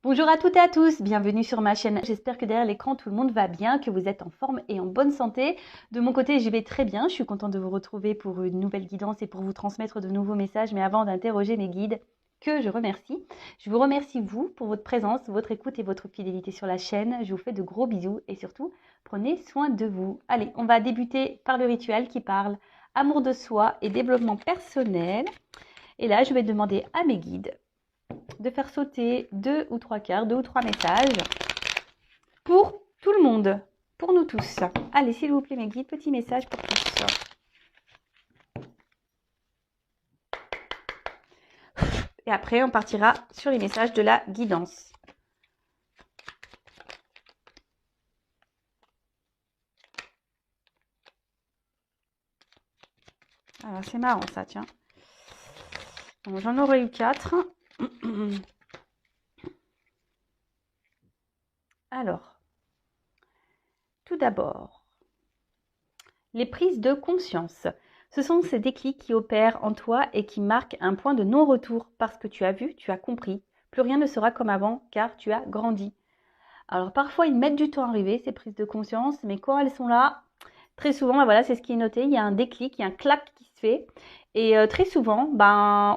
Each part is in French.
Bonjour à toutes et à tous, bienvenue sur ma chaîne. J'espère que derrière l'écran tout le monde va bien, que vous êtes en forme et en bonne santé. De mon côté, je vais très bien. Je suis contente de vous retrouver pour une nouvelle guidance et pour vous transmettre de nouveaux messages. Mais avant d'interroger mes guides, que je remercie, je vous remercie vous pour votre présence, votre écoute et votre fidélité sur la chaîne. Je vous fais de gros bisous et surtout, prenez soin de vous. Allez, on va débuter par le rituel qui parle amour de soi et développement personnel. Et là, je vais demander à mes guides de faire sauter 2 ou 3 messages pour tout le monde, pour nous tous. Allez, s'il vous plaît, mes guides, petit message pour tous. Et après, on partira sur les messages de la guidance. Alors, c'est marrant ça, tiens. J'en aurais eu 4. Alors, tout d'abord, les prises de conscience. Ce sont ces déclics qui opèrent en toi et qui marquent un point de non-retour parce que tu as vu, tu as compris. Plus rien ne sera comme avant car tu as grandi. Alors parfois, ils mettent du temps à arriver, ces prises de conscience, mais quand elles sont là, très souvent, voilà, c'est ce qui est noté, il y a un déclic, il y a un clac qui se fait. Et très souvent,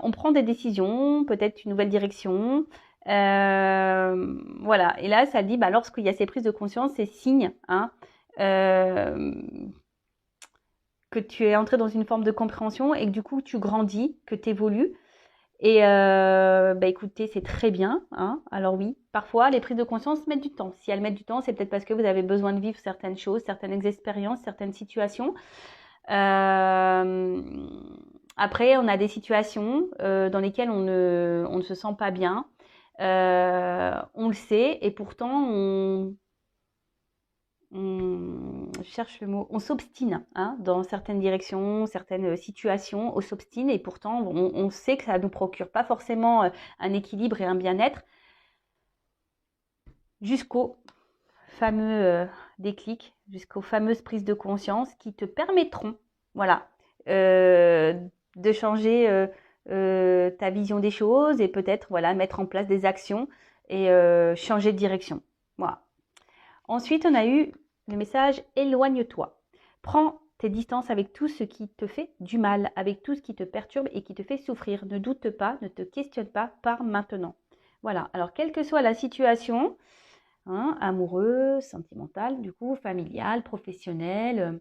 on prend des décisions, peut-être une nouvelle direction. Voilà, et là, ça dit, lorsqu'il y a ces prises de conscience, c'est signe que tu es entré dans une forme de compréhension et que du coup, tu grandis, que tu évolues. Et écoutez, c'est très bien. Alors oui, parfois, les prises de conscience mettent du temps. Si elles mettent du temps, c'est peut-être parce que vous avez besoin de vivre certaines choses, certaines expériences, certaines situations. Euh, Après, on a des situations dans lesquelles on ne se sent pas bien. On le sait et pourtant je cherche le mot, on s'obstine dans certaines directions, certaines situations, on s'obstine et pourtant on sait que ça ne nous procure pas forcément un équilibre et un bien-être jusqu'au fameux déclic, jusqu'aux fameuses prises de conscience qui te permettront, voilà, euh, de changer ta vision des choses et peut-être voilà mettre en place des actions et changer de direction. Voilà. Ensuite, on a eu le message éloigne-toi. Prends tes distances avec tout ce qui te fait du mal, avec tout ce qui te perturbe et qui te fait souffrir. Ne doute pas, ne te questionne pas, pars maintenant. Voilà, alors quelle que soit la situation, amoureuse, sentimentale, du coup, familiale, professionnelle,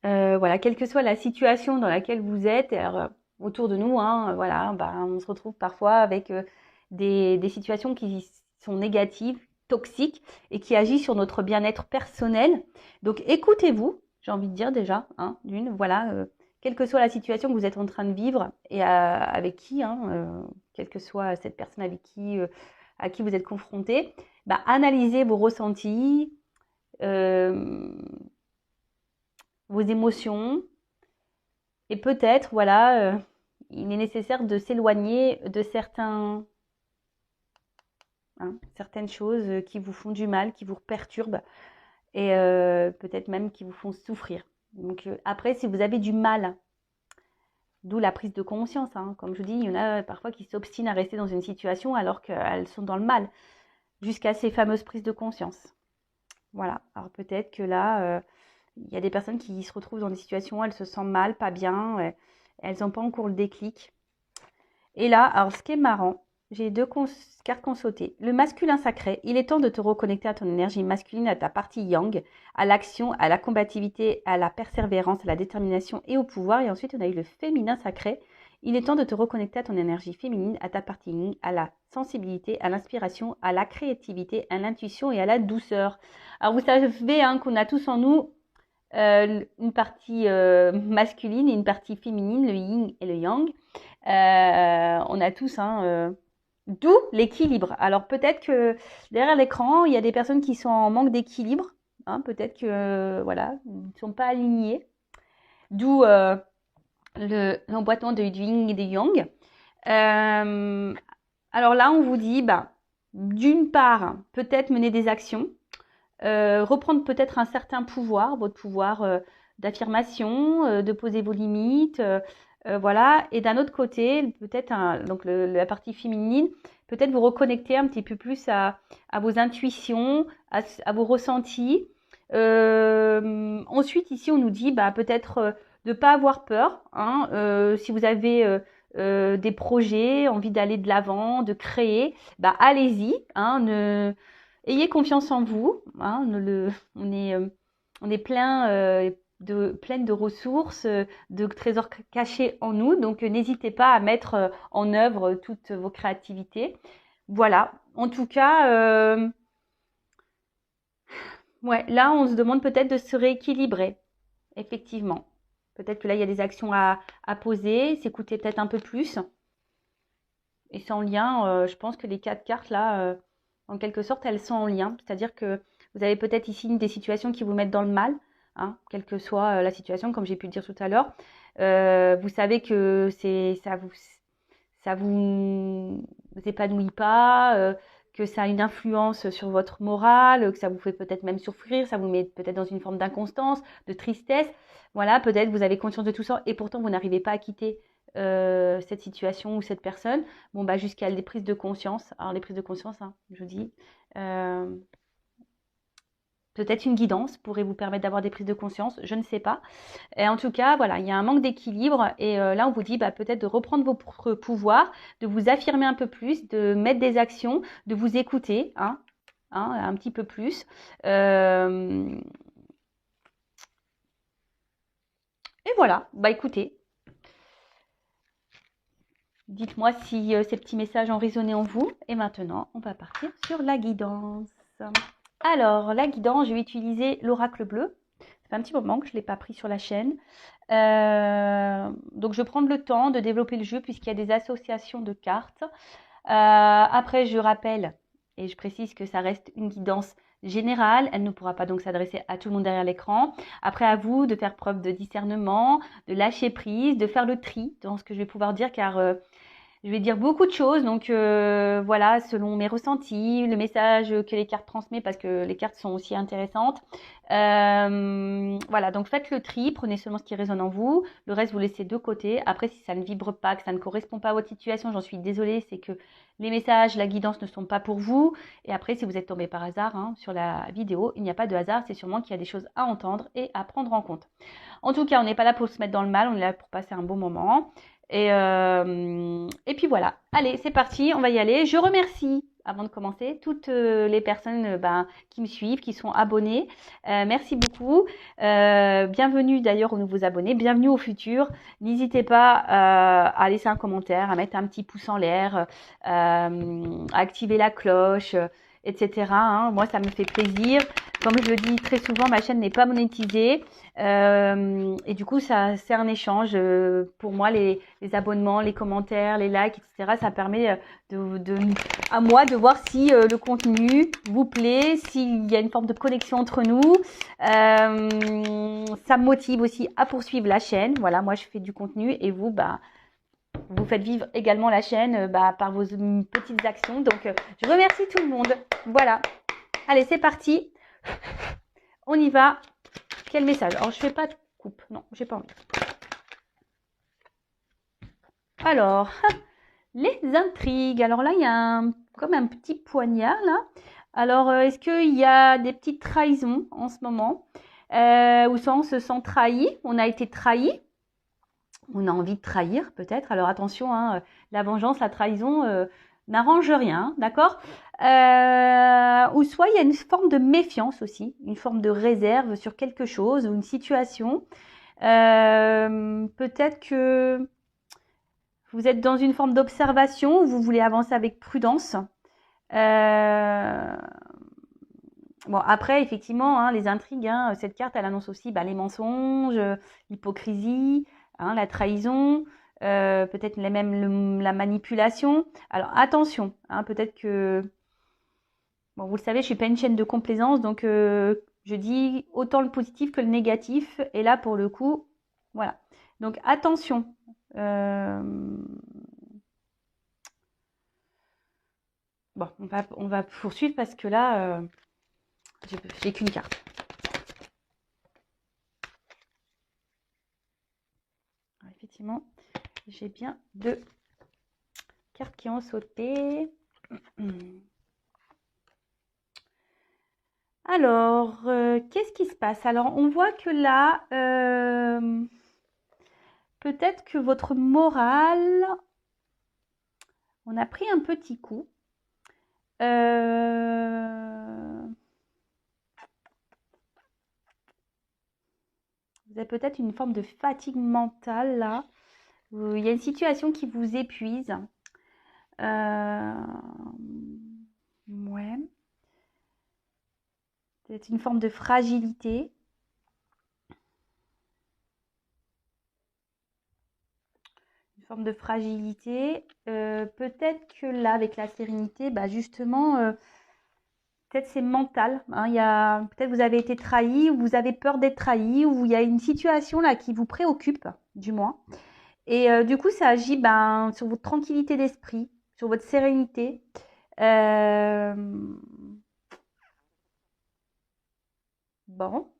voilà, quelle que soit la situation dans laquelle vous êtes, alors, autour de nous, voilà, on se retrouve parfois avec des situations qui sont négatives, toxiques et qui agissent sur notre bien-être personnel. Donc écoutez-vous, j'ai envie de dire déjà, voilà, quelle que soit la situation que vous êtes en train de vivre et avec qui, quelle que soit cette personne avec qui, à qui vous êtes confronté, analysez vos ressentis, vos émotions, et peut-être, voilà, il est nécessaire de s'éloigner de certaines choses qui vous font du mal, qui vous perturbent et peut-être même qui vous font souffrir. Donc après, si vous avez du mal, d'où la prise de conscience, comme je vous dis, il y en a parfois qui s'obstinent à rester dans une situation alors qu'elles sont dans le mal, jusqu'à ces fameuses prises de conscience. Voilà, alors peut-être que là, il y a des personnes qui se retrouvent dans des situations où elles se sentent mal, pas bien, elles n'ont pas encore le déclic. Et là, alors ce qui est marrant, j'ai cartes qu'on sauté. Le masculin sacré, il est temps de te reconnecter à ton énergie masculine, à ta partie yang, à l'action, à la combativité, à la persévérance, à la détermination et au pouvoir. Et ensuite, on a eu le féminin sacré. Il est temps de te reconnecter à ton énergie féminine, à ta partie yin, à la sensibilité, à l'inspiration, à la créativité, à l'intuition et à la douceur. Alors vous savez qu'on a tous en nous une partie masculine et une partie féminine, le yin et le yang. On a tous, d'où l'équilibre. Alors peut-être que derrière l'écran, il y a des personnes qui sont en manque d'équilibre. Peut-être que voilà, ils ne sont pas alignés. D'où l'emboîtement du yin et du yang. Alors là, on vous dit, d'une part, peut-être mener des actions, reprendre peut-être un certain pouvoir, votre pouvoir d'affirmation, de poser vos limites, Voilà. Et d'un autre côté, peut-être donc la partie féminine, peut-être vous reconnecter un petit peu plus à vos intuitions, à vos ressentis. Ensuite, ici, on nous dit peut-être de ne pas avoir peur. Hein, si vous avez des projets, envie d'aller de l'avant, de créer, allez-y. Hein, ayez confiance en vous. Hein, on est pleine de ressources, de trésors cachés en nous. Donc, n'hésitez pas à mettre en œuvre toutes vos créativités. Voilà. En tout cas, ouais, là, on se demande peut-être de se rééquilibrer. Effectivement. Peut-être que là, il y a des actions à poser, s'écouter peut-être un peu plus. Et c'est en lien, je pense que les 4 cartes, là, en quelque sorte, elles sont en lien. C'est-à-dire que vous avez peut-être ici des situations qui vous mettent dans le mal, hein, quelle que soit la situation, comme j'ai pu le dire tout à l'heure. Vous savez que ça vous épanouit pas, que ça a une influence sur votre morale, que ça vous fait peut-être même souffrir, ça vous met peut-être dans une forme d'inconstance, de tristesse. Voilà, peut-être vous avez conscience de tout ça et pourtant vous n'arrivez pas à quitter cette situation ou cette personne. Bon, jusqu'à des prises de conscience. Alors, les prises de conscience, hein, je vous dis, peut-être une guidance pourrait vous permettre d'avoir des prises de conscience, je ne sais pas. Et en tout cas, voilà, il y a un manque d'équilibre et là, on vous dit peut-être de reprendre vos pouvoirs, de vous affirmer un peu plus, de mettre des actions, de vous écouter, un petit peu plus. Et voilà, écoutez, dites-moi si ces petits messages ont résonné en vous. Et maintenant, on va partir sur la guidance. Alors, la guidance, je vais utiliser l'oracle bleu. Ça fait un petit moment que je ne l'ai pas pris sur la chaîne. Donc, je vais prendre le temps de développer le jeu puisqu'il y a des associations de cartes. Après, je rappelle et je précise que ça reste une guidance générale. Elle ne pourra pas donc s'adresser à tout le monde derrière l'écran. Après, à vous de faire preuve de discernement, de lâcher prise, de faire le tri dans ce que je vais pouvoir dire car je vais dire beaucoup de choses, donc voilà, selon mes ressentis, le message que les cartes transmettent, parce que les cartes sont aussi intéressantes. Voilà, donc faites le tri, prenez seulement ce qui résonne en vous, le reste vous laissez de côté. Après, si ça ne vibre pas, que ça ne correspond pas à votre situation, j'en suis désolée, c'est que les messages, la guidance ne sont pas pour vous. Et après, si vous êtes tombé par hasard sur la vidéo, il n'y a pas de hasard, c'est sûrement qu'il y a des choses à entendre et à prendre en compte. En tout cas, on n'est pas là pour se mettre dans le mal, on est là pour passer un bon moment. Et puis voilà, allez, c'est parti, on va y aller. Je remercie, avant de commencer, toutes les personnes qui me suivent, qui sont abonnées. Merci beaucoup. Bienvenue d'ailleurs aux nouveaux abonnés, bienvenue au futur. N'hésitez pas à laisser un commentaire, à mettre un petit pouce en l'air, à activer la cloche, etc. Moi, ça me fait plaisir. Comme je le dis très souvent, ma chaîne n'est pas monétisée. Et du coup, ça c'est un échange. Pour moi, les abonnements, les commentaires, les likes, etc. Ça permet à moi de voir si le contenu vous plaît, s'il y a une forme de connexion entre nous. Ça me motive aussi à poursuivre la chaîne. Voilà, moi je fais du contenu et vous, vous faites vivre également la chaîne par vos petites actions. Donc, je remercie tout le monde. Voilà. Allez, c'est parti. On y va. Quel message? Alors, je fais pas de coupe. Non, j'ai pas envie. Alors, les intrigues. Alors là, il y a comme un petit poignard là. Alors, est-ce qu'il y a des petites trahisons en ce moment où ça, on se sent trahi? On a été trahi. On a envie de trahir peut-être. Alors attention, la vengeance, la trahison n'arrange rien, d'accord? Ou soit il y a une forme de méfiance aussi, une forme de réserve sur quelque chose ou une situation. Peut-être que vous êtes dans une forme d'observation où vous voulez avancer avec prudence. Bon, après, effectivement, les intrigues, cette carte, elle annonce aussi les mensonges, l'hypocrisie, la trahison, peut-être même la manipulation. Alors, attention, peut-être que... Bon, vous le savez, je suis pas une chaîne de complaisance, donc je dis autant le positif que le négatif. Et là, pour le coup, voilà. Donc, attention. Bon, on va poursuivre parce que là... j'ai qu'une carte. Alors, effectivement, J'ai bien 2 cartes qui ont sauté. Alors, qu'est-ce qui se passe? Alors, on voit que là, peut-être que votre morale, on a pris un petit coup. Vous avez peut-être une forme de fatigue mentale là. Il y a une situation qui vous épuise. Ouais. Peut-être une forme de fragilité. Une forme de fragilité. Peut-être que là, avec la sérénité, bah justement, peut-être c'est mental. Hein, peut-être vous avez été trahi, ou vous avez peur d'être trahi, ou il y a une situation là qui vous préoccupe, du moins. Et du coup, ça agit sur votre tranquillité d'esprit, sur votre sérénité. Bon,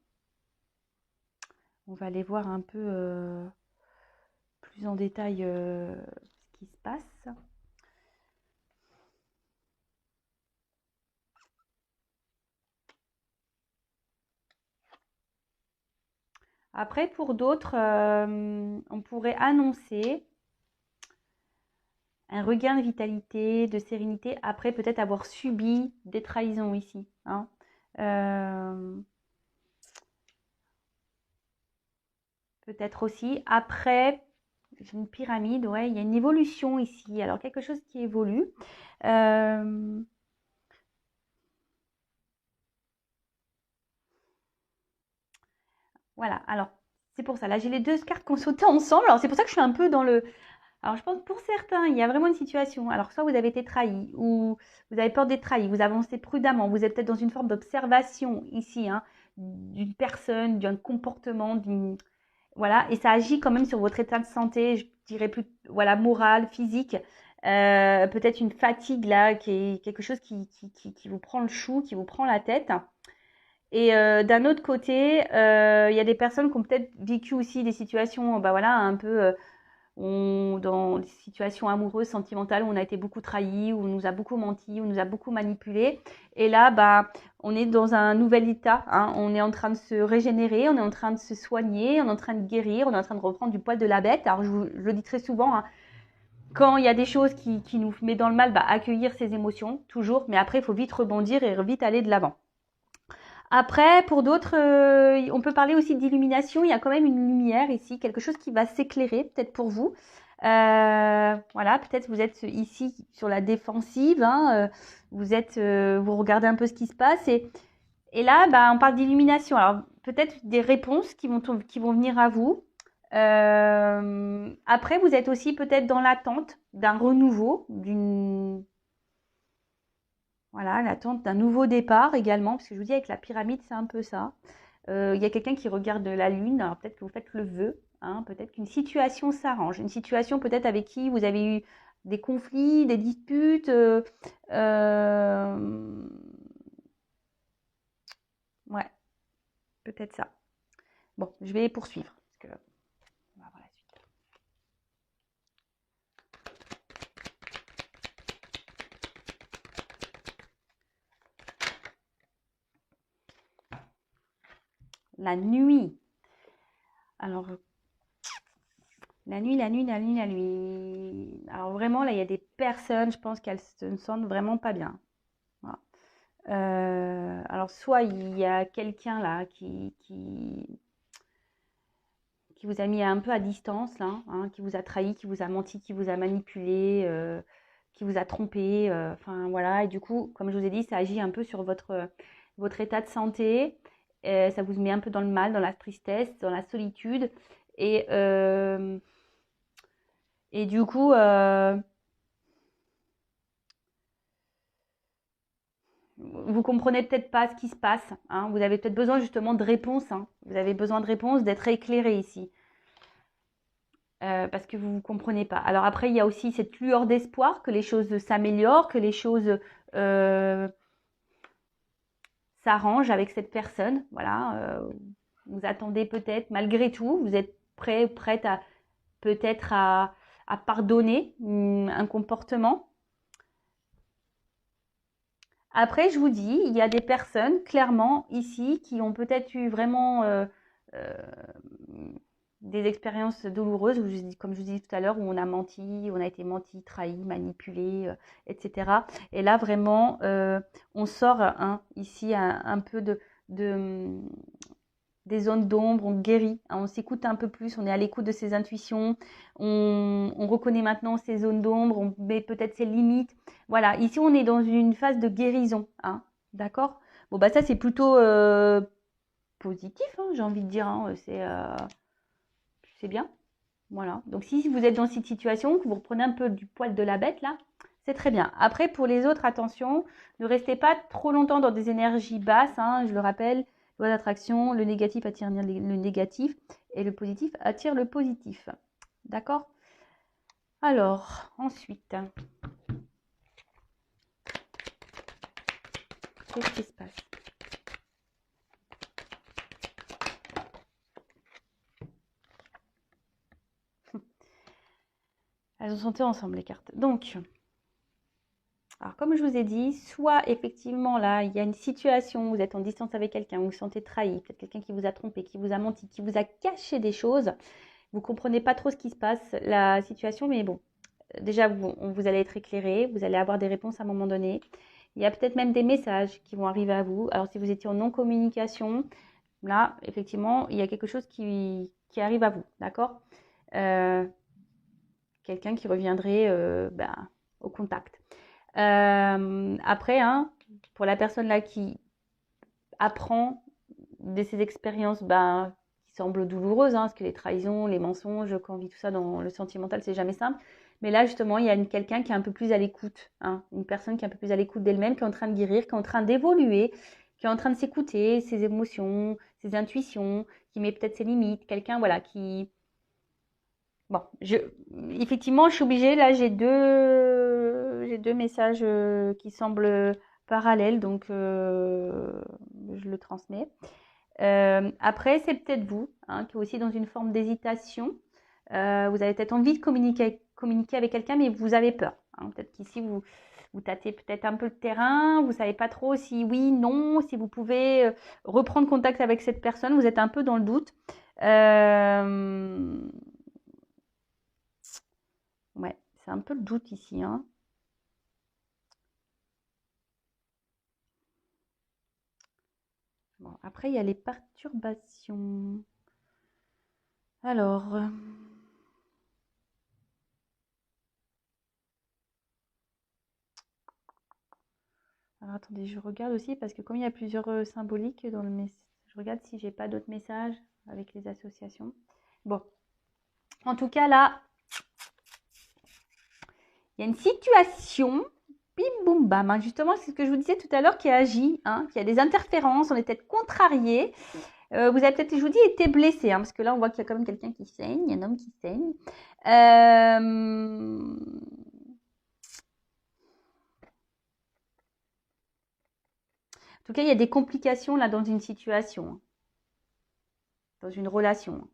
on va aller voir un peu plus en détail ce qui se passe. Après, pour d'autres, on pourrait annoncer un regain de vitalité, de sérénité, après peut-être avoir subi des trahisons ici. Hein. Peut-être aussi. Après, j'ai une pyramide, ouais, il y a une évolution ici. Alors, quelque chose qui évolue. Voilà, alors, c'est pour ça. Là, j'ai les 2 cartes qui ont sauté ensemble. Alors, c'est pour ça que je suis un peu dans le... Alors, je pense pour certains, il y a vraiment une situation. Alors, soit vous avez été trahi, ou vous avez peur d'être trahi, vous avancez prudemment, vous êtes peut-être dans une forme d'observation ici, hein, d'une personne, d'un comportement, d'une... Voilà, et ça agit quand même sur votre état de santé, je dirais plus, voilà, moral, physique. Peut-être une fatigue là, qui est quelque chose qui vous prend le chou, qui vous prend la tête. Et d'un autre côté, il y a des personnes qui ont peut-être vécu aussi des situations, bah voilà, un peu dans des situations amoureuses, sentimentales, où on a été beaucoup trahi, où on nous a beaucoup menti, où on nous a beaucoup manipulé. Et là, bah, on est dans un nouvel état. Hein. On est en train de se régénérer, on est en train de se soigner, on est en train de guérir, on est en train de reprendre du poil de la bête. Alors, je le dis très souvent, hein, quand il y a des choses qui nous met dans le mal, bah, accueillir ses émotions, toujours. Mais après, il faut vite rebondir et vite aller de l'avant. Après, pour d'autres, on peut parler aussi d'illumination. Il y a quand même une lumière ici, quelque chose qui va s'éclairer, peut-être pour vous. Voilà, peut-être vous êtes ici sur la défensive. Hein, vous regardez un peu ce qui se passe. Et là, bah, on parle d'illumination. Alors, peut-être des réponses qui vont venir à vous. Après, vous êtes aussi peut-être dans l'attente d'un renouveau, voilà, l'attente d'un nouveau départ également, parce que je vous dis avec la pyramide, c'est un peu ça. Il y a quelqu'un qui regarde la lune, alors peut-être que vous faites le vœu, hein, peut-être qu'une situation s'arrange, une situation peut-être avec qui vous avez eu des conflits, des disputes. Ouais, peut-être ça. Bon, je vais poursuivre, parce que on va voir la suite. La nuit. Alors, la nuit, la nuit, la nuit, la nuit. Alors vraiment, là, il y a des personnes, je pense qu'elles se sentent vraiment pas bien. Voilà. Alors, soit il y a quelqu'un là qui vous a mis un peu à distance, là, hein, qui vous a trahi, qui vous a menti, qui vous a manipulé, qui vous a trompé. Enfin, voilà. Et du coup, comme je vous ai dit, ça agit un peu sur votre état de santé. Ça vous met un peu dans le mal, dans la tristesse, dans la solitude. Et, euh, et du coup, vous comprenez peut-être pas ce qui se passe. Hein. Vous avez peut-être besoin justement de réponses. Hein. Vous avez besoin de réponses, d'être éclairé ici. Parce que vous ne comprenez pas. Alors après, il y a aussi cette lueur d'espoir que les choses s'améliorent, que les choses euh, s'arrangent avec cette personne. Voilà. Vous attendez peut-être, malgré tout, vous êtes prête à peut-être à à pardonner un comportement. Après, je vous dis, il y a des personnes, clairement, ici, qui ont peut-être eu vraiment des expériences douloureuses, comme je vous disais tout à l'heure, où on a menti, on a été menti, trahi, manipulé, etc. Et là, vraiment, on sort ici un peu des zones d'ombre, on guérit, on s'écoute un peu plus, on est à l'écoute de ses intuitions, on reconnaît maintenant ses zones d'ombre, on met peut-être ses limites. Voilà, ici on est dans une phase de guérison, d'accord? Bon bah ça c'est plutôt positif, j'ai envie de dire, c'est bien. Voilà, donc si vous êtes dans cette situation, que vous reprenez un peu du poil de la bête là, c'est très bien. Après pour les autres, attention, ne restez pas trop longtemps dans des énergies basses, je le rappelle, loi d'attraction, le négatif attire le négatif et le positif attire le positif. D'accord? Alors, ensuite, qu'est-ce qui se passe? Elles ont santé ensemble les cartes. Donc, alors comme je vous ai dit, soit effectivement là, il y a une situation où vous êtes en distance avec quelqu'un, vous vous sentez trahi, peut-être quelqu'un qui vous a trompé, qui vous a menti, qui vous a caché des choses. Vous ne comprenez pas trop ce qui se passe, la situation, mais bon, déjà, vous allez être éclairé, vous allez avoir des réponses à un moment donné. Il y a peut-être même des messages qui vont arriver à vous. Alors, si vous étiez en non-communication, là, effectivement, il y a quelque chose qui arrive à vous, d'accord? Quelqu'un qui reviendrait au contact. Après, pour la personne là qui apprend de ces expériences qui semblent douloureuses, parce que les trahisons, les mensonges, quand on vit tout ça dans le sentimental, c'est jamais simple. Mais là, justement, il y a quelqu'un qui est un peu plus à l'écoute, une personne qui est un peu plus à l'écoute d'elle-même, qui est en train de guérir, qui est en train d'évoluer, qui est en train de s'écouter, ses émotions, ses intuitions, qui met peut-être ses limites, quelqu'un voilà qui... Bon, effectivement, je suis obligée, là, j'ai deux messages qui semblent parallèles, donc je le transmets. Après, c'est peut-être vous, qui est aussi dans une forme d'hésitation. Vous avez peut-être envie de communiquer avec quelqu'un, mais vous avez peur. Peut-être qu'ici, vous tâtez peut-être un peu le terrain, vous ne savez pas trop si oui, non, si vous pouvez reprendre contact avec cette personne, vous êtes un peu dans le doute. Ouais, c'est un peu le doute ici. Bon, après, il y a les perturbations. Alors... Alors attendez, je regarde aussi parce que comme il y a plusieurs symboliques dans le message, je regarde si j'ai pas d'autres messages avec les associations. Bon, en tout cas là, il y a une situation, bim boum bam, justement c'est ce que je vous disais tout à l'heure qui agit, qui a des interférences, on est peut-être contrarié. Vous avez peut-être, je vous dis, été blessé, parce que là on voit qu'il y a quand même quelqu'un qui saigne, il y a un homme qui saigne. En tout cas, il y a des complications là dans une situation, dans une relation.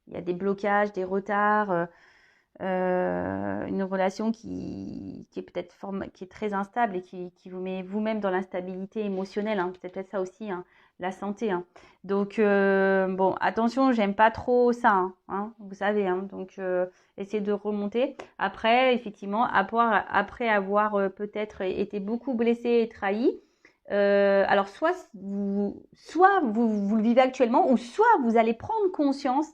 Il y a des blocages, des retards, une relation qui est peut-être qui est très instable et qui vous met vous-même dans l'instabilité émotionnelle. C'est peut-être ça aussi, la santé. Donc, bon, attention, j'aime pas trop ça, vous savez. Donc, essayez de remonter. Après, effectivement, après avoir peut-être été beaucoup blessé et trahi, alors soit vous le vivez actuellement, ou soit vous allez prendre conscience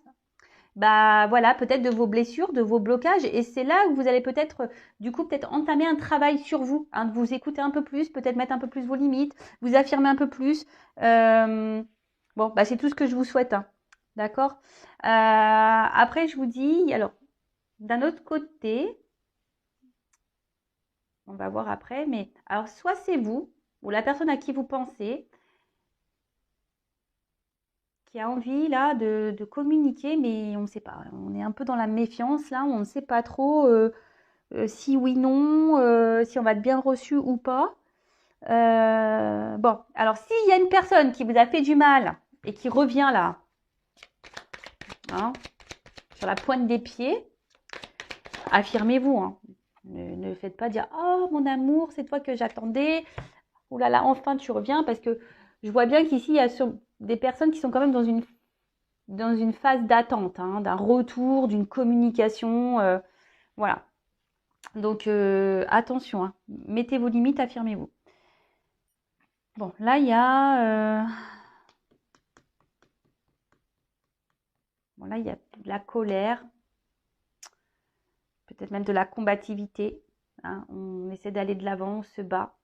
voilà, peut-être de vos blessures, de vos blocages, et c'est là que vous allez peut-être, du coup, peut-être entamer un travail sur vous, de vous écouter un peu plus, peut-être mettre un peu plus vos limites, vous affirmer un peu plus. Bon, c'est tout ce que je vous souhaite, d'accord? Après, je vous dis, alors, d'un autre côté, on va voir après, mais alors, soit c'est vous, ou la personne à qui vous pensez, qui a envie là de communiquer, mais on ne sait pas. On est un peu dans la méfiance là, on ne sait pas trop si oui, non, si on va être bien reçu ou pas. Bon, alors s'il y a une personne qui vous a fait du mal et qui revient là, sur la pointe des pieds, affirmez-vous, hein. Ne faites pas dire « Oh, mon amour, c'est toi que j'attendais. Oh là là, enfin tu reviens. » Parce que je vois bien qu'ici, il y a des personnes qui sont quand même dans une phase d'attente, hein, d'un retour, d'une communication. Voilà. Donc, attention, hein. Mettez vos limites, affirmez-vous. Bon, là, il y a... bon, là, il y a de la colère. Peut-être même de la combativité, hein. On essaie d'aller de l'avant, on se bat.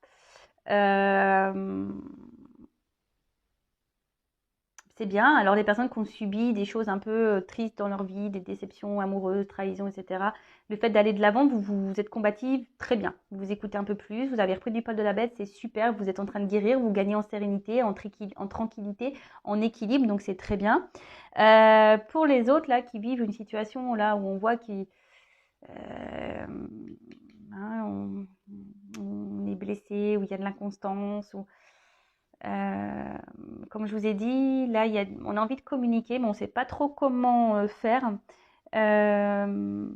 C'est bien. Alors, les personnes qui ont subi des choses un peu tristes dans leur vie, des déceptions amoureuses, trahisons, etc., le fait d'aller de l'avant, vous êtes combative, très bien. Vous vous écoutez un peu plus, vous avez repris du poil de la bête, c'est super. Vous êtes en train de guérir, vous gagnez en sérénité, en tranquillité, en équilibre, donc c'est très bien. Pour les autres, là, qui vivent une situation là où on voit qu'ils... hein, on est blessé, où il y a de l'inconstance, comme je vous ai dit, là, on a envie de communiquer, mais on ne sait pas trop comment faire. Euh,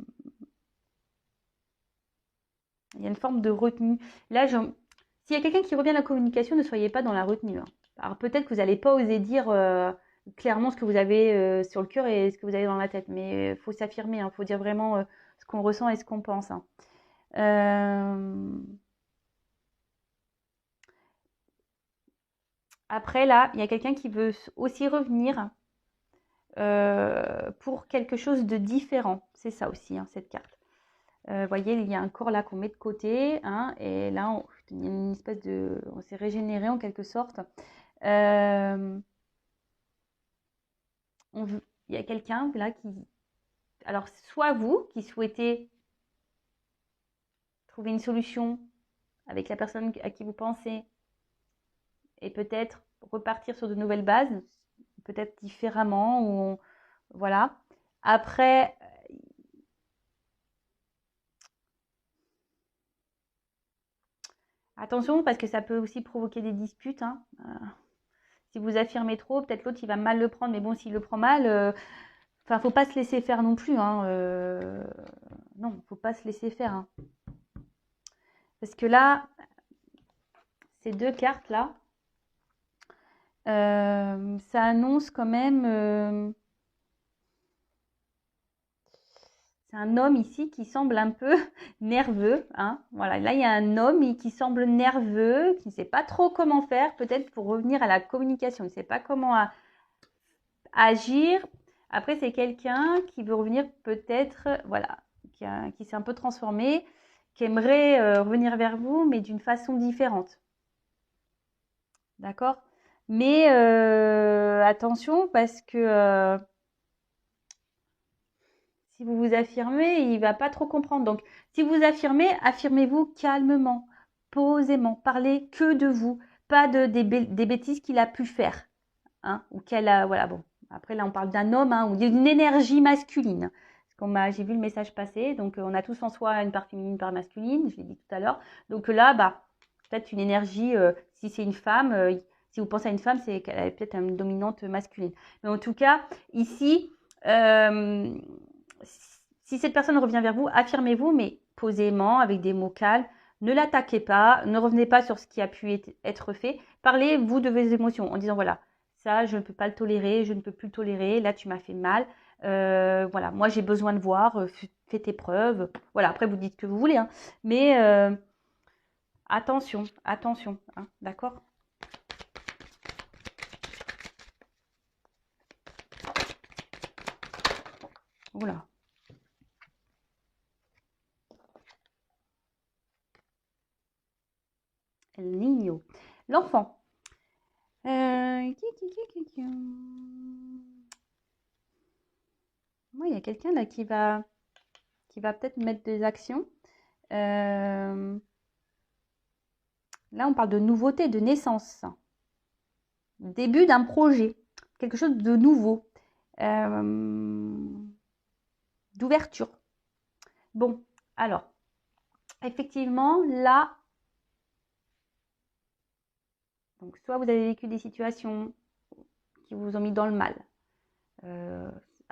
il y a une forme de retenue. Là, s'il y a quelqu'un qui revient à la communication, ne soyez pas dans la retenue, hein. Alors peut-être que vous n'allez pas oser dire clairement ce que vous avez sur le cœur et ce que vous avez dans la tête, mais il faut s'affirmer, il faut dire vraiment ce qu'on ressent et ce qu'on pense, hein. Après, là, il y a quelqu'un qui veut aussi revenir pour quelque chose de différent. C'est ça aussi, hein, cette carte. Vous voyez, il y a un corps là qu'on met de côté, hein, et là, il y a une espèce de... On s'est régénéré en quelque sorte. Euh, il y a quelqu'un là qui... Alors, soit vous qui souhaitez trouver une solution avec la personne à qui vous pensez et peut-être repartir sur de nouvelles bases, peut-être différemment, ou voilà. Après, attention parce que ça peut aussi provoquer des disputes, hein. Si vous affirmez trop, peut-être l'autre il va mal le prendre, mais bon, s'il le prend mal, enfin, faut pas se laisser faire non plus, hein. Non, faut pas se laisser faire, hein. Parce que là, ces deux cartes là, ça annonce quand même. C'est un homme ici qui semble un peu nerveux, hein. Voilà, là il y a un homme qui semble nerveux, qui ne sait pas trop comment faire, peut-être pour revenir à la communication, il ne sait pas comment agir. Après, c'est quelqu'un qui veut revenir peut-être, voilà, qui s'est un peu transformé, qui aimerait revenir vers vous, mais d'une façon différente. D'accord? Mais attention, parce que si vous vous affirmez, il ne va pas trop comprendre. Donc, si vous affirmez, affirmez-vous calmement, posément. Parlez que de vous, pas des bêtises qu'il a pu faire, hein, ou qu'elle a, voilà, bon. Après, là, on parle d'un homme, hein, ou d'une énergie masculine. J'ai vu le message passer, donc on a tous en soi une part féminine, une part masculine, je l'ai dit tout à l'heure. Donc là, bah, peut-être une énergie, si c'est une femme, si vous pensez à une femme, c'est qu'elle a peut-être une dominante masculine. Mais en tout cas, ici, euh, si cette personne revient vers vous, affirmez-vous, mais posément, avec des mots calmes. Ne l'attaquez pas, ne revenez pas sur ce qui a pu être fait. Parlez, vous, de vos émotions en disant, voilà, ça, je ne peux pas le tolérer, je ne peux plus le tolérer, là, tu m'as fait mal. Voilà, moi, j'ai besoin de voir, fais tes preuves. Voilà, après, vous dites ce que vous voulez, hein. Mais attention, attention, hein, d'accord? Oula. El Niño. L'enfant. Moi, il y a quelqu'un là qui va peut-être mettre des actions. Là, on parle de nouveauté, de naissance. Début d'un projet. Quelque chose de nouveau. D'ouverture. Bon, alors, effectivement, là, donc soit vous avez vécu des situations qui vous ont mis dans le mal.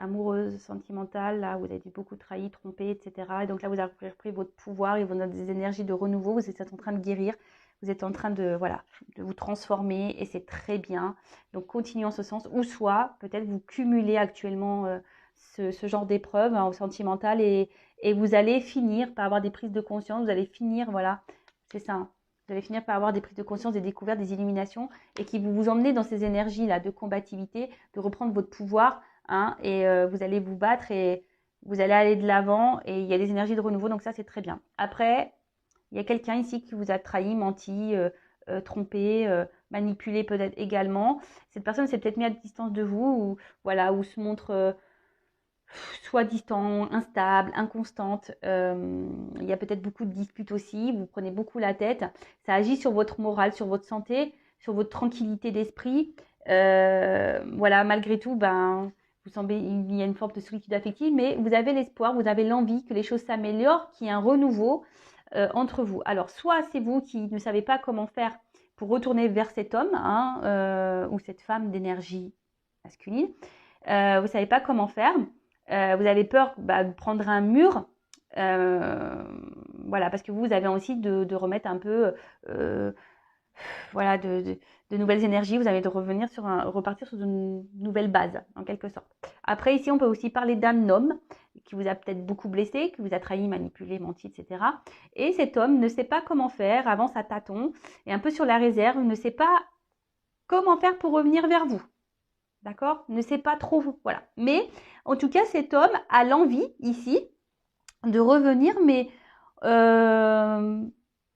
amoureuse, sentimentale, là, vous avez été beaucoup trahi, trompé, etc. Et donc là, vous avez repris votre pouvoir et vous avez des énergies de renouveau, vous êtes en train de guérir, vous êtes en train de, voilà, de vous transformer et c'est très bien. Donc, continuez en ce sens. Ou soit, peut-être vous cumulez actuellement ce genre d'épreuve hein, sentimentale et vous allez finir par avoir des prises de conscience, vous allez finir, voilà, c'est ça, hein. Vous allez finir par avoir des prises de conscience, des découvertes, des illuminations et qui vous emmener dans ces énergies-là de combativité, de reprendre votre pouvoir hein, et vous allez vous battre et vous allez aller de l'avant et il y a des énergies de renouveau, donc ça c'est très bien. Après, il y a quelqu'un ici qui vous a trahi, menti, trompé, manipulé peut-être également. Cette personne s'est peut-être mise à distance de vous ou, voilà, ou se montre soit distant, instable, inconstante. Il y a peut-être beaucoup de disputes aussi, vous prenez beaucoup la tête. Ça agit sur votre morale, sur votre santé, sur votre tranquillité d'esprit. Voilà, malgré tout, ben, vous semblez, il y a une forme de solitude affective, mais vous avez l'espoir, vous avez l'envie que les choses s'améliorent, qu'il y ait un renouveau entre vous. Alors, soit c'est vous qui ne savez pas comment faire pour retourner vers cet homme hein, ou cette femme d'énergie masculine. Vous ne savez pas comment faire. Vous avez peur de prendre un mur. Voilà, parce que vous avez aussi de remettre un peu voilà, de nouvelles énergies. Vous avez de repartir sur une nouvelle base, en quelque sorte. Après, ici, on peut aussi parler d'un homme qui vous a peut-être beaucoup blessé, qui vous a trahi, manipulé, menti, etc. Et cet homme ne sait pas comment faire, avance à tâtons, est un peu sur la réserve, ne sait pas comment faire pour revenir vers vous. D'accord? Ne sait pas trop, voilà. Mais en tout cas, cet homme a l'envie ici de revenir, mais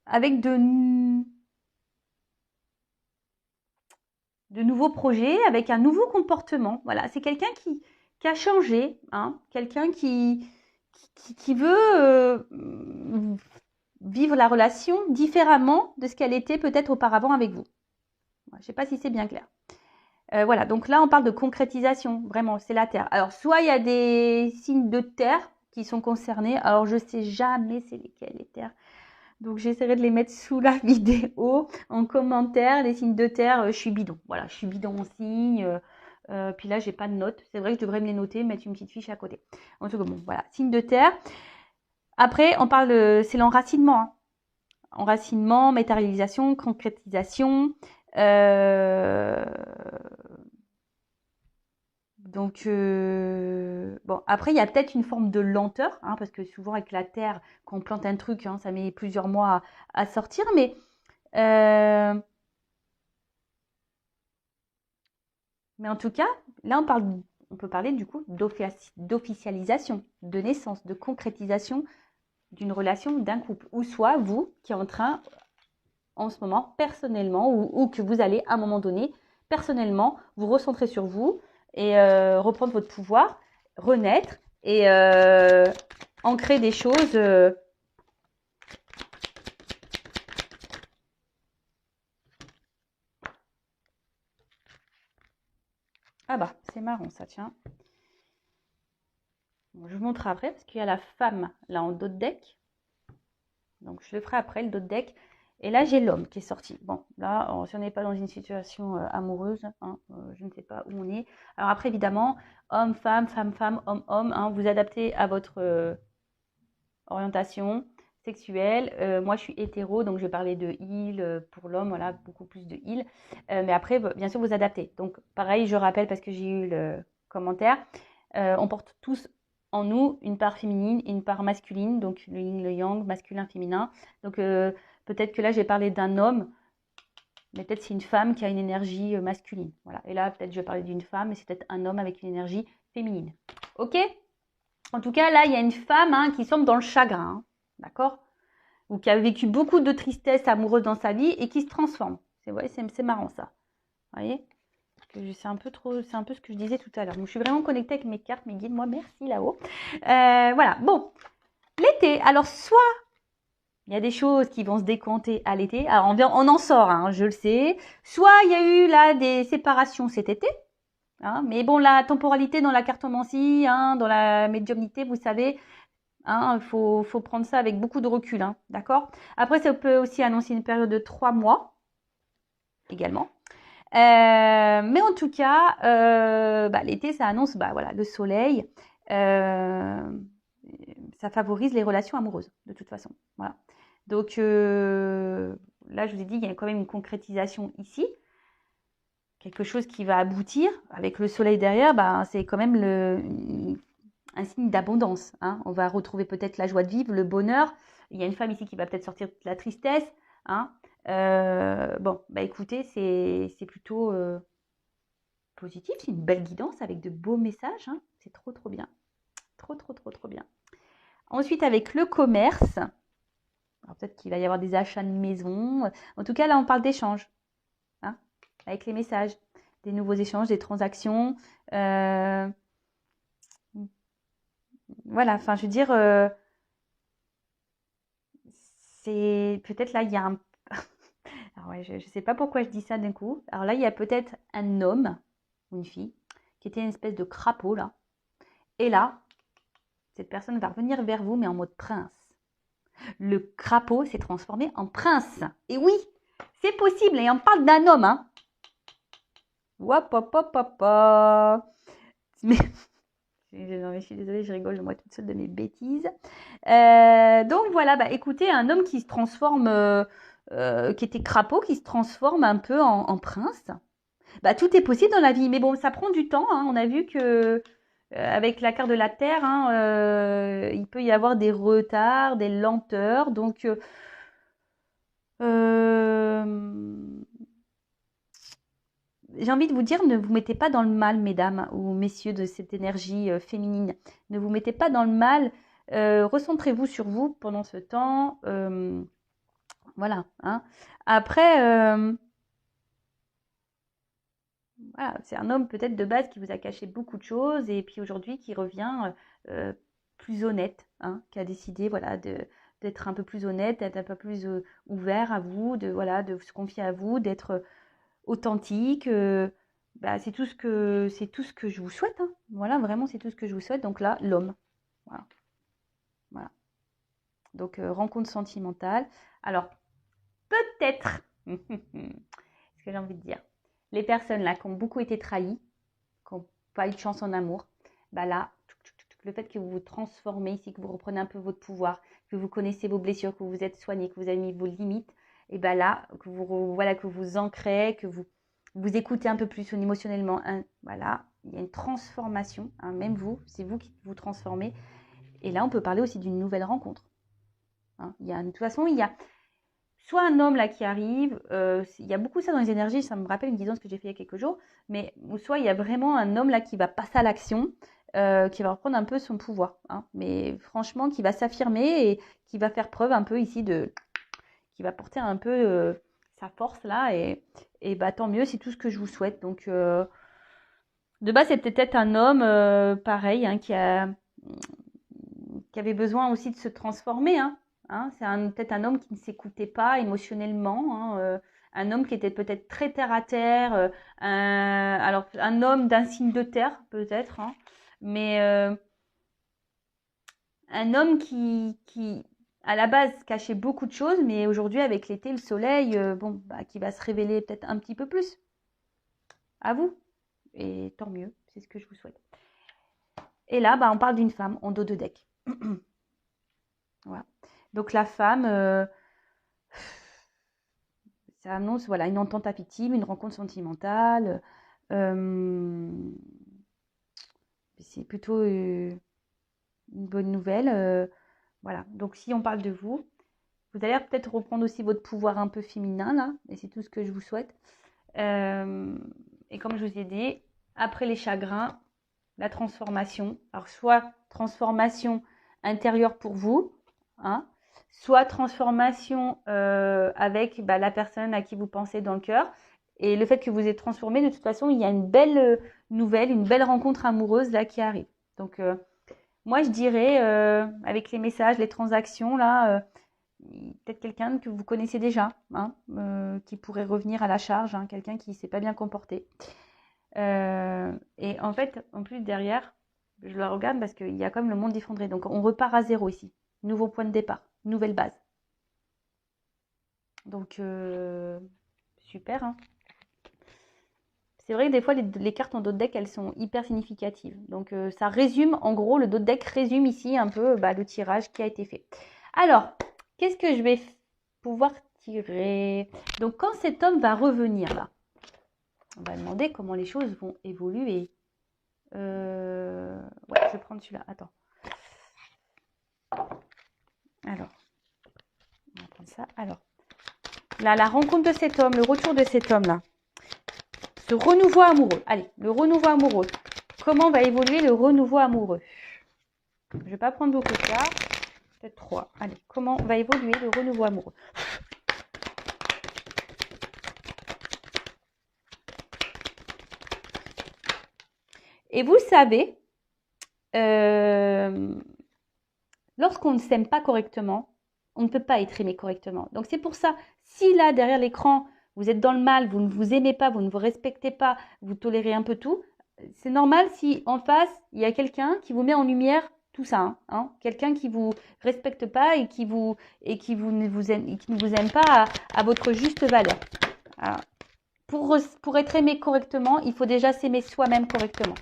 avec de nouveaux projets, avec un nouveau comportement. Voilà, c'est quelqu'un qui a changé, hein, quelqu'un qui veut vivre la relation différemment de ce qu'elle était peut-être auparavant avec vous. Je ne sais pas si c'est bien clair. Voilà, donc là, on parle de concrétisation, vraiment, c'est la Terre. Alors, soit il y a des signes de Terre qui sont concernés, alors je ne sais jamais c'est lesquels les terres. Donc, j'essaierai de les mettre sous la vidéo, en commentaire, les signes de Terre, je suis bidon. Voilà, je suis bidon en signe. Puis là, j'ai pas de notes. C'est vrai que je devrais me les noter, mettre une petite fiche à côté. En tout cas, bon, voilà, signe de Terre. Après, on parle, c'est l'enracinement. Hein. Enracinement, matérialisation, concrétisation. Donc, bon, après, il y a peut-être une forme de lenteur, hein, parce que souvent avec la terre, quand on plante un truc, hein, ça met plusieurs mois à sortir, mais en tout cas, là, on peut parler du coup d'officialisation, de naissance, de concrétisation d'une relation, d'un couple, ou soit vous qui êtes en train, en ce moment, personnellement, ou que vous allez à un moment donné, personnellement, vous recentrer sur vous et reprendre votre pouvoir, renaître et ancrer des choses. Ah bah, c'est marrant ça, tiens. Bon, je vous montre après parce qu'il y a la femme là en dos de deck. Donc je le ferai après, le dos de deck. Et là, j'ai l'homme qui est sorti. Bon, là, si on n'est pas dans une situation amoureuse, hein, je ne sais pas où on est. Alors après, évidemment, homme, femme, femme, femme, homme, homme, hein, vous adaptez à votre orientation sexuelle. Moi, je suis hétéro, donc je vais parler de il pour l'homme, voilà, beaucoup plus de il. Mais après, bien sûr, vous adaptez. Donc, pareil, je rappelle parce que j'ai eu le commentaire, on porte tous en nous une part féminine et une part masculine, donc le yin, le yang, masculin, féminin. Donc, peut-être que là, j'ai parlé d'un homme, mais peut-être c'est une femme qui a une énergie masculine. Voilà. Et là, peut-être je vais parler d'une femme, mais c'est peut-être un homme avec une énergie féminine. Ok? En tout cas, là, il y a une femme hein, qui semble dans le chagrin, hein, d'accord? Ou qui a vécu beaucoup de tristesse amoureuse dans sa vie et qui se transforme. C'est marrant ça. Vous voyez? C'est un peu ce que je disais tout à l'heure. Donc, je suis vraiment connectée avec mes cartes, mes guides. Moi, merci là-haut. Voilà. Bon, l'été. Alors, soit il y a des choses qui vont se décompter à l'été. Alors, on en sort, hein, je le sais. Soit il y a eu là des séparations cet été. Hein, mais bon, la temporalité dans la cartomancie, hein, dans la médiumnité, vous savez, hein, faut prendre ça avec beaucoup de recul. Hein, d'accord? Après, ça peut aussi annoncer une période de 3 mois également. Mais en tout cas, l'été, ça annonce voilà, le soleil. Ça favorise les relations amoureuses, de toute façon. Voilà. Donc là, je vous ai dit, il y a quand même une concrétisation ici. Quelque chose qui va aboutir. Avec le soleil derrière, c'est quand même un signe d'abondance. Hein. On va retrouver peut-être la joie de vivre, le bonheur. Il y a une femme ici qui va peut-être sortir de la tristesse. Hein. Écoutez, c'est plutôt positif. C'est une belle guidance avec de beaux messages. Hein. C'est trop, trop bien. Trop, trop, trop, trop bien. Ensuite, avec le commerce, alors peut-être qu'il va y avoir des achats de maison. En tout cas, là, on parle d'échanges. Hein, avec les messages. Des nouveaux échanges, des transactions. Voilà, enfin, je veux dire, c'est peut-être là, il y a un... Alors ouais, je ne sais pas pourquoi je dis ça d'un coup. Alors là, il y a peut-être un homme ou une fille qui était une espèce de crapaud, là. Et là, cette personne va revenir vers vous, mais en mode prince. Le crapaud s'est transformé en prince. Et oui, c'est possible. Et on parle d'un homme, hein. Wop, hop, hop, hop, hop. Mais... Non, mais je suis désolée, je rigole moi toute seule de mes bêtises. Donc voilà, écoutez, un homme qui se transforme, qui était crapaud, qui se transforme un peu en prince. Tout est possible dans la vie, mais bon, ça prend du temps. Hein. On a vu que avec la carte de la Terre, hein, il peut y avoir des retards, des lenteurs. Donc, j'ai envie de vous dire, ne vous mettez pas dans le mal, mesdames ou messieurs de cette énergie féminine. Ne vous mettez pas dans le mal. Recentrez-vous sur vous pendant ce temps. Voilà. Hein. Après, voilà, c'est un homme peut-être de base qui vous a caché beaucoup de choses et puis aujourd'hui qui revient plus honnête, hein, qui a décidé voilà, d'être un peu plus honnête, d'être un peu plus ouvert à vous, de se confier à vous, d'être authentique. C'est tout ce que je vous souhaite. Hein. Voilà, vraiment, c'est tout ce que je vous souhaite. Donc là, l'homme. Voilà. Voilà. Donc, rencontre sentimentale. Alors, peut-être, ce que j'ai envie de dire, les personnes là qui ont beaucoup été trahies, qui n'ont pas eu de chance en amour, là, le fait que vous vous transformez ici, que vous reprenez un peu votre pouvoir, que vous connaissez vos blessures, que vous vous êtes soigné, que vous avez mis vos limites, et là, que vous ancrez, que vous écoutez un peu plus émotionnellement. Hein, voilà, il y a une transformation, hein, même vous, c'est vous qui vous transformez. Et là, on peut parler aussi d'une nouvelle rencontre. Hein, de toute façon, il y a soit un homme là qui arrive, il y a beaucoup ça dans les énergies, ça me rappelle une guidance que j'ai fait il y a quelques jours, mais soit il y a vraiment un homme là qui va passer à l'action, qui va reprendre un peu son pouvoir, hein, mais franchement qui va s'affirmer et qui va faire preuve un peu ici qui va porter un peu sa force là et tant mieux, c'est tout ce que je vous souhaite. Donc de base c'est peut-être un homme pareil hein, qui avait besoin aussi de se transformer, hein. Hein, c'est peut-être un homme qui ne s'écoutait pas émotionnellement, hein, un homme qui était peut-être très terre à terre, alors un homme d'un signe de terre peut-être, hein, mais un homme qui à la base cachait beaucoup de choses, mais aujourd'hui avec l'été, le soleil, qui va se révéler peut-être un petit peu plus. À vous, et tant mieux, c'est ce que je vous souhaite. Et là, on parle d'une femme en dos de deck. Voilà. Donc la femme, ça annonce voilà, une entente affective, une rencontre sentimentale. C'est plutôt une bonne nouvelle. Voilà. Donc si on parle de vous, vous allez peut-être reprendre aussi votre pouvoir un peu féminin là, et c'est tout ce que je vous souhaite. Et comme je vous ai dit, après les chagrins, la transformation. Alors soit transformation intérieure pour vous, hein, soit transformation avec la personne à qui vous pensez dans le cœur. Et le fait que vous êtes transformé, de toute façon, il y a une belle nouvelle, une belle rencontre amoureuse là qui arrive. Donc moi je dirais, avec les messages, les transactions là, peut-être quelqu'un que vous connaissez déjà, hein, qui pourrait revenir à la charge, hein, quelqu'un qui ne s'est pas bien comporté. Et en fait, en plus derrière, je la regarde parce qu'il y a comme le monde effondré. Donc on repart à zéro ici. Nouveau point de départ, nouvelle base. Donc super. Hein. C'est vrai que des fois, les cartes en dos de deck, elles sont hyper significatives. Donc, ça résume, en gros, le dos de deck résume ici un peu le tirage qui a été fait. Alors, qu'est-ce que je vais pouvoir tirer? Donc, quand cet homme va revenir, là, on va demander comment les choses vont évoluer. Ouais, je vais prendre celui-là. Attends. Alors, on va prendre ça. Alors, là, la rencontre de cet homme, le retour de cet homme-là. Ce renouveau amoureux. Allez, le renouveau amoureux. Comment va évoluer le renouveau amoureux? Je ne vais pas prendre beaucoup de cartes. Peut-être 3. Allez, comment va évoluer le renouveau amoureux? Et vous savez, lorsqu'on ne s'aime pas correctement, on ne peut pas être aimé correctement. Donc c'est pour ça, si là, derrière l'écran, vous êtes dans le mal, vous ne vous aimez pas, vous ne vous respectez pas, vous tolérez un peu tout, c'est normal si en face, il y a quelqu'un qui vous met en lumière tout ça. Hein, quelqu'un qui ne vous respecte pas et qui ne vous aime pas à votre juste valeur. Alors, pour être aimé correctement, il faut déjà s'aimer soi-même correctement.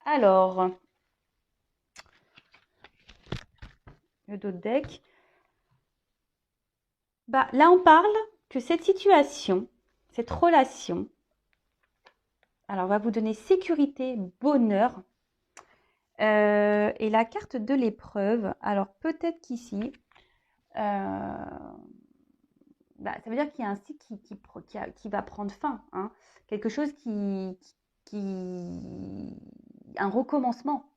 Alors, le dos de deck. Là, on parle que cette situation, cette relation, alors va vous donner sécurité, bonheur. Et la carte de l'épreuve, alors peut-être qu'ici, ça veut dire qu'il y a un cycle qui va prendre fin. Hein. Quelque chose un recommencement.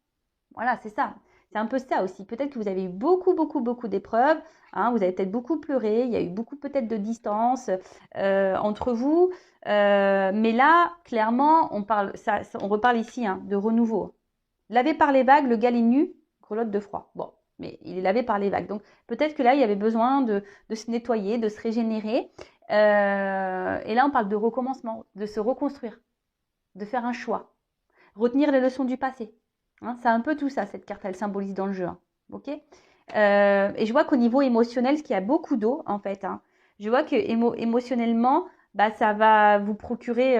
Voilà, c'est ça. C'est un peu ça aussi. Peut-être que vous avez eu beaucoup, beaucoup, beaucoup d'épreuves. Hein, vous avez peut-être beaucoup pleuré. Il y a eu beaucoup peut-être de distance entre vous. Mais là, clairement, on reparle ici de renouveau. Lavé par les vagues, le gars est nu, grelotte de froid. Bon, mais il est lavé par les vagues. Donc peut-être que là, il y avait besoin de se nettoyer, de se régénérer. Et là, on parle de recommencement, de se reconstruire, de faire un choix, retenir les leçons du passé. Hein, c'est un peu tout ça, cette carte, elle symbolise dans le jeu. Hein, ok et je vois qu'au niveau émotionnel, ce qu'il y a beaucoup d'eau, en fait, hein, je vois que émotionnellement, ça va vous procurer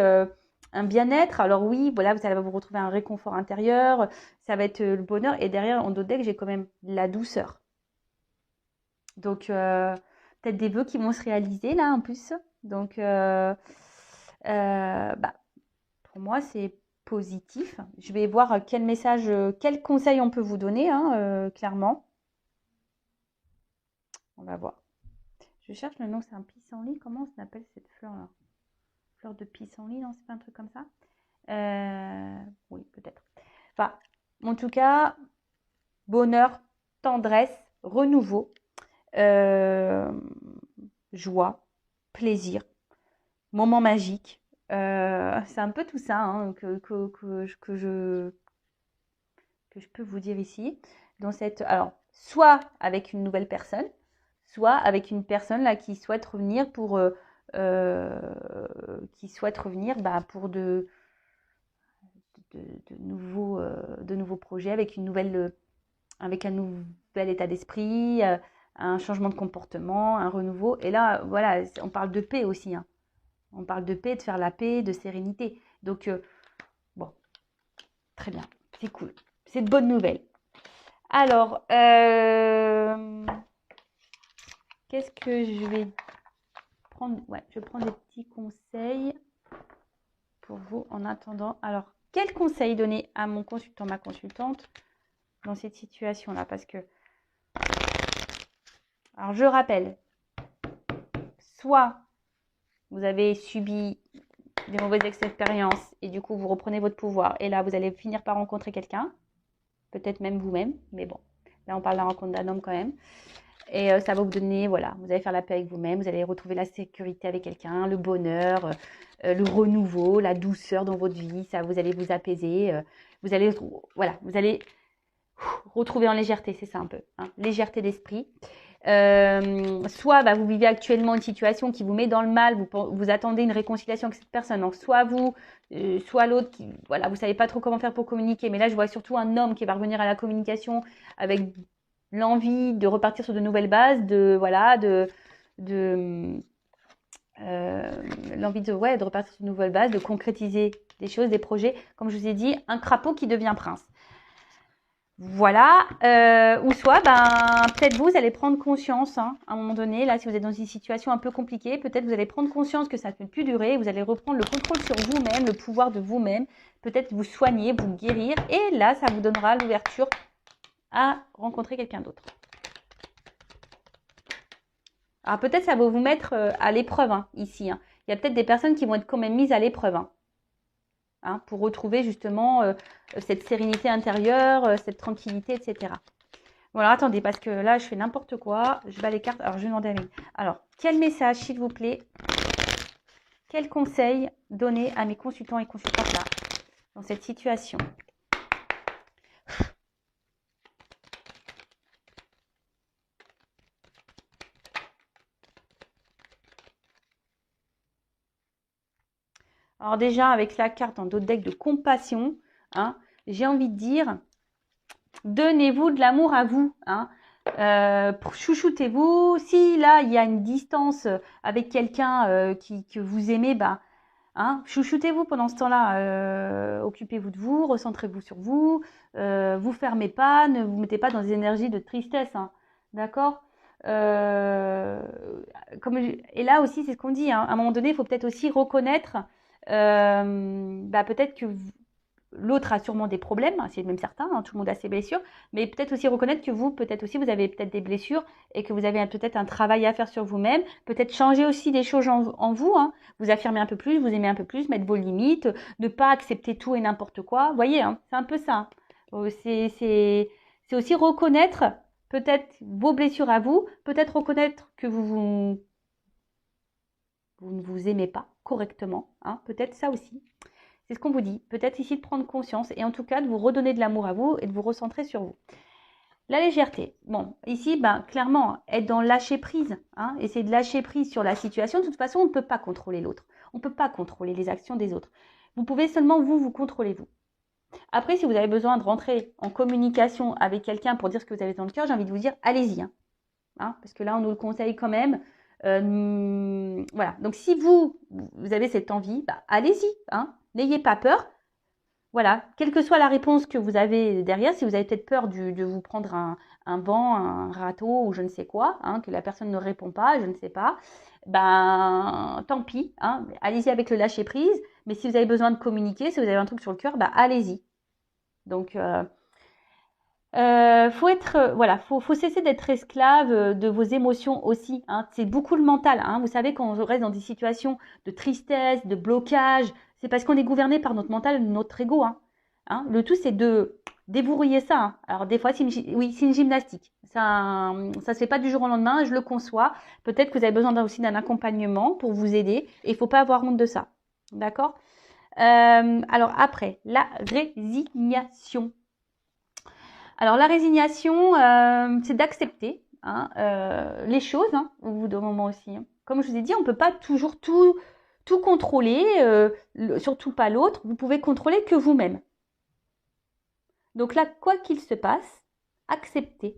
un bien-être. Alors oui, voilà, vous allez vous retrouver un réconfort intérieur, ça va être le bonheur. Et derrière, en dos de deck, j'ai quand même la douceur. Donc, peut-être des vœux qui vont se réaliser, là, en plus. Donc, pour moi, c'est positif. Je vais voir quel message, quel conseil on peut vous donner, hein, clairement. On va voir. Je cherche le nom, c'est un pissenlit. Comment on s'appelle cette fleur-là? Fleur de pissenlit, non? C'est pas un truc comme ça? Oui, peut-être. Enfin, en tout cas, bonheur, tendresse, renouveau, joie, plaisir, moment magique. C'est un peu tout ça hein, que je peux vous dire ici. Alors, soit avec une nouvelle personne, soit avec une personne là qui souhaite revenir pour pour de nouveaux projets avec avec un nouvel état d'esprit, un changement de comportement, un renouveau. Et là, voilà, on parle de paix aussi. Hein. On parle de paix, de faire la paix, de sérénité. Donc, bon, très bien, c'est cool. C'est de bonnes nouvelles. Alors, qu'est-ce que je vais prendre? Ouais, je vais prendre des petits conseils pour vous en attendant. Alors, quel conseil donner à mon consultant, ma consultante dans cette situation-là? Parce que, alors je rappelle, soit vous avez subi des mauvaises expériences et du coup vous reprenez votre pouvoir et là vous allez finir par rencontrer quelqu'un, peut-être même vous-même, mais bon, là on parle de la rencontre d'un homme quand même. Et ça va vous donner, voilà, vous allez faire la paix avec vous-même, vous allez retrouver la sécurité avec quelqu'un, le bonheur, le renouveau, la douceur dans votre vie, ça, vous allez vous apaiser, vous allez retrouver en légèreté, c'est ça un peu, hein, légèreté d'esprit. Soit vous vivez actuellement une situation qui vous met dans le mal, vous attendez une réconciliation avec cette personne, donc soit vous, soit l'autre, voilà, vous savez pas trop comment faire pour communiquer, mais là je vois surtout un homme qui va revenir à la communication avec l'envie de repartir sur de nouvelles bases, l'envie de repartir sur de nouvelles bases, de concrétiser des choses, des projets. Comme je vous ai dit, un crapaud qui devient prince. Voilà, ou soit, peut-être vous allez prendre conscience, à un moment donné, là, si vous êtes dans une situation un peu compliquée, peut-être vous allez prendre conscience que ça ne peut plus durer, vous allez reprendre le contrôle sur vous-même, le pouvoir de vous-même, peut-être vous soigner, vous guérir, et là, ça vous donnera l'ouverture à rencontrer quelqu'un d'autre. Alors peut-être ça va vous mettre à l'épreuve, ici. Il y a peut-être des personnes qui vont être quand même mises à l'épreuve, pour retrouver justement cette sérénité intérieure, cette tranquillité, etc. Bon, alors attendez, parce que là, je fais n'importe quoi. Je bats les cartes. Alors, je vais demander à Amélie. Alors, quel message, s'il vous plaît, quel conseil donner à mes consultants et consultantes là, dans cette situation? Alors déjà, avec la carte en d'autres decks de compassion, j'ai envie de dire, donnez-vous de l'amour à vous. Chouchoutez-vous. Si là, il y a une distance avec quelqu'un que vous aimez, chouchoutez-vous pendant ce temps-là. Occupez-vous de vous, recentrez-vous sur vous. Vous fermez pas, ne vous mettez pas dans des énergies de tristesse. D'accord? Et là aussi, c'est ce qu'on dit. À un moment donné, il faut peut-être aussi reconnaître peut-être que l'autre a sûrement des problèmes, c'est même certain, tout le monde a ses blessures, mais peut-être aussi reconnaître que vous, peut-être aussi, vous avez peut-être des blessures et que vous avez peut-être un travail à faire sur vous-même, peut-être changer aussi des choses en vous, vous affirmer un peu plus, vous aimer un peu plus, mettre vos limites, ne pas accepter tout et n'importe quoi, vous voyez, c'est un peu ça. C'est aussi reconnaître peut-être vos blessures à vous, peut-être reconnaître que vous ne vous aimez pas correctement, peut-être ça aussi. C'est ce qu'on vous dit. Peut-être ici de prendre conscience et en tout cas de vous redonner de l'amour à vous et de vous recentrer sur vous. La légèreté. Bon, ici, clairement, être dans lâcher prise. Essayer de lâcher prise sur la situation. De toute façon, on ne peut pas contrôler l'autre. On ne peut pas contrôler les actions des autres. Vous pouvez seulement vous contrôler vous. Après, si vous avez besoin de rentrer en communication avec quelqu'un pour dire ce que vous avez dans le cœur, j'ai envie de vous dire, allez-y. Parce que là, on nous le conseille quand même. Voilà. Donc, si vous avez cette envie, allez-y. N'ayez pas peur. Voilà. Quelle que soit la réponse que vous avez derrière, si vous avez peut-être peur de vous prendre un banc, un râteau ou je ne sais quoi, que la personne ne répond pas, je ne sais pas, tant pis. Allez-y avec le lâcher prise. Mais si vous avez besoin de communiquer, si vous avez un truc sur le cœur, allez-y. Donc, faut cesser d'être esclave de vos émotions aussi. C'est beaucoup le mental. Vous savez, quand on reste dans des situations de tristesse, de blocage, c'est parce qu'on est gouverné par notre mental, notre ego. Le tout, c'est de déverrouiller ça. Alors des fois, c'est une gymnastique. Ça se fait pas du jour au lendemain. Je le conçois. Peut-être que vous avez besoin aussi d'un accompagnement pour vous aider. Et il faut pas avoir honte de ça. D'accord? Alors après, la résignation. Alors la résignation, c'est d'accepter les choses au bout d'un moment aussi. Comme je vous ai dit, on ne peut pas toujours tout contrôler, surtout pas l'autre. Vous pouvez contrôler que vous-même. Donc là, quoi qu'il se passe, acceptez,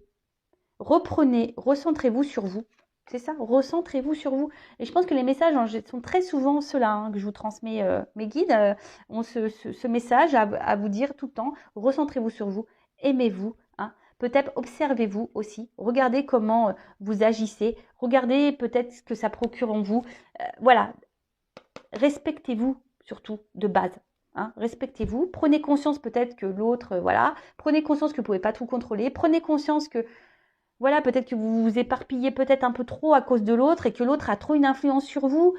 reprenez, recentrez-vous sur vous. C'est ça, recentrez-vous sur vous. Et je pense que les messages sont très souvent ceux-là que je vous transmets. Mes guides ont ce message à vous dire tout le temps. Recentrez-vous sur vous. Aimez-vous, peut-être observez-vous aussi, regardez comment vous agissez, regardez peut-être ce que ça procure en vous, voilà, respectez-vous surtout de base, respectez-vous, prenez conscience peut-être que l'autre, prenez conscience que vous ne pouvez pas tout contrôler, prenez conscience que, peut-être que vous vous éparpillez peut-être un peu trop à cause de l'autre et que l'autre a trop une influence sur vous,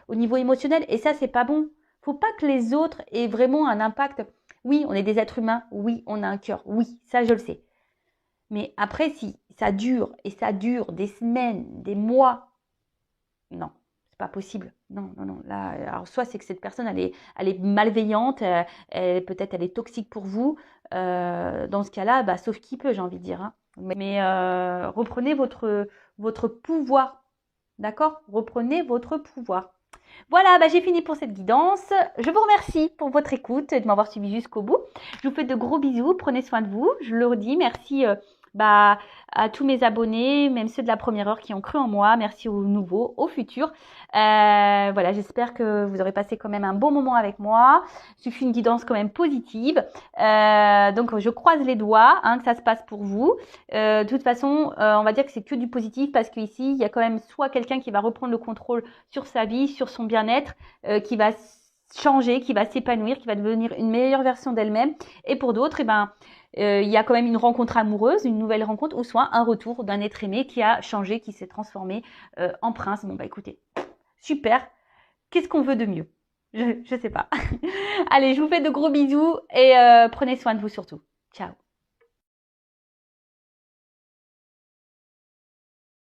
au niveau émotionnel, et ça, c'est pas bon. Faut pas que les autres aient vraiment un impact. Oui, on est des êtres humains. Oui, on a un cœur. Oui, ça, je le sais. Mais après, si ça dure, et ça dure des semaines, des mois, non, c'est pas possible. Non. Là, alors, soit c'est que cette personne, elle est malveillante, peut-être elle est toxique pour vous. Dans ce cas-là, sauf qui peut, j'ai envie de dire. Mais reprenez votre pouvoir. D'accord? Reprenez votre pouvoir. Voilà, j'ai fini pour cette guidance. Je vous remercie pour votre écoute et de m'avoir suivi jusqu'au bout. Je vous fais de gros bisous. Prenez soin de vous. Je le redis, merci à tous mes abonnés, même ceux de la première heure qui ont cru en moi. Merci aux nouveaux, aux futurs. Voilà, j'espère que vous aurez passé quand même un bon moment avec moi. Je suis une guidance quand même positive. Donc, je croise les doigts que ça se passe pour vous. De toute façon, on va dire que c'est que du positif parce qu'ici, il y a quand même soit quelqu'un qui va reprendre le contrôle sur sa vie, sur son bien-être, qui va changer, qui va s'épanouir, qui va devenir une meilleure version d'elle-même. Et pour d'autres, il y a quand même une rencontre amoureuse, une nouvelle rencontre, ou soit un retour d'un être aimé qui a changé, qui s'est transformé en prince. Bon, écoutez, super. Qu'est-ce qu'on veut de mieux? Je sais pas. Allez, je vous fais de gros bisous et prenez soin de vous surtout. Ciao.